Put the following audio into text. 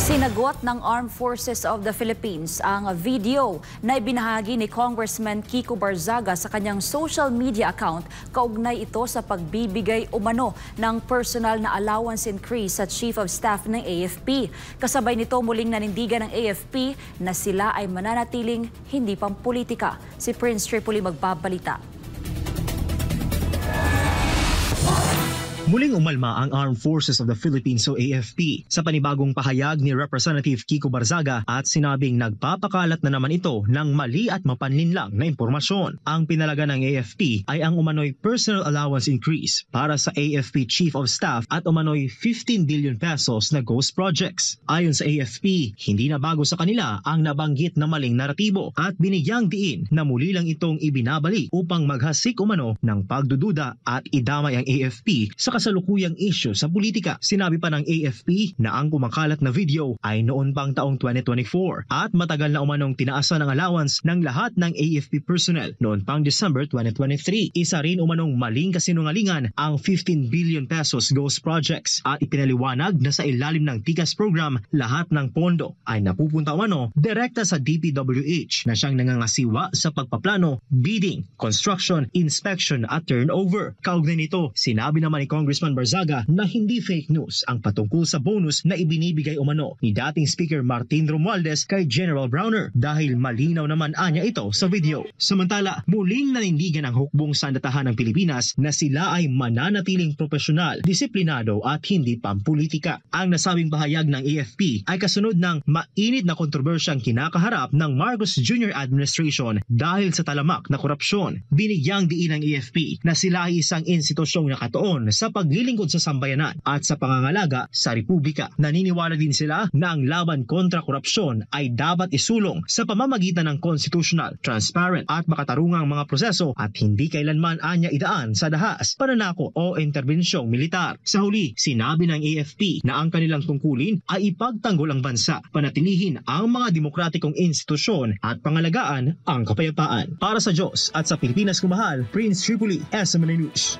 Sinagot ng Armed Forces of the Philippines ang video na ibinahagi ni Congressman Kiko Barzaga sa kanyang social media account. Kaugnay ito sa pagbibigay umano ng personal na allowance increase sa Chief of Staff ng AFP. Kasabay nito muling nanindigan ng AFP na sila ay mananatiling hindi pampolitika. Si Prince Tripoli magbabalita. Muling umalma ang Armed Forces of the Philippines o AFP sa panibagong pahayag ni Representative Kiko Barzaga at sinabing nagpapakalat na naman ito ng mali at mapanlinlang na impormasyon. Ang pinalaga ng AFP ay ang umano'y personal allowance increase para sa AFP Chief of Staff at umano'y 15 billion pesos na ghost projects. Ayon sa AFP, hindi na bago sa kanila ang nabanggit na maling naratibo at binigyang diin na muli lang itong ibinabalik upang maghasik umano ng pagdududa at idamay ang AFP sa kasalukuyang issue sa politika. Sinabi pa ng AFP na ang kumakalat na video ay noon pang taong 2024 at matagal na umanong tinaasan ang allowance ng lahat ng AFP personnel noon pang December 2023. Isa rin umanong maling kasinungalingan ang 15 billion pesos ghost projects at ipinaliwanag na sa ilalim ng TICAS program lahat ng pondo ay napupunta umano direkta sa DPWH na siyang nangangasiwa sa pagpaplano, bidding, construction, inspection at turnover. Kaugnay nito, sinabi naman ni Congressman Barzaga na hindi fake news ang patungkol sa bonus na ibinibigay umano ni dating Speaker Martin Romualdez kay General Browner dahil malinaw naman anya ito sa video. Samantala, muling nanindigan ang hukbong sandatahan ng Pilipinas na sila ay mananatiling profesional, disiplinado at hindi pampolitika. Ang nasabing pahayag ng AFP ay kasunod ng mainit na kontrobersyang kinakaharap ng Marcos Jr. administration dahil sa talamak na korupsyon. Binigyang diin ng AFP na sila ay isang institusyong nakatuon sa paglilingkod sa sambayanan at sa pangangalaga sa Republika. Naniniwala din sila na ang laban kontra korupsyon ay dapat isulong sa pamamagitan ng constitutional, transparent at makatarungang mga proseso at hindi kailanman anya idaan sa dahas, pananako o interbensyong militar. Sa huli, sinabi ng AFP na ang kanilang tungkulin ay ipagtanggol ang bansa, panatilihin ang mga demokratikong institusyon at pangalagaan ang kapayapaan. Para sa Diyos at sa Pilipinas kumahal, Prince Tripoli, SMN News.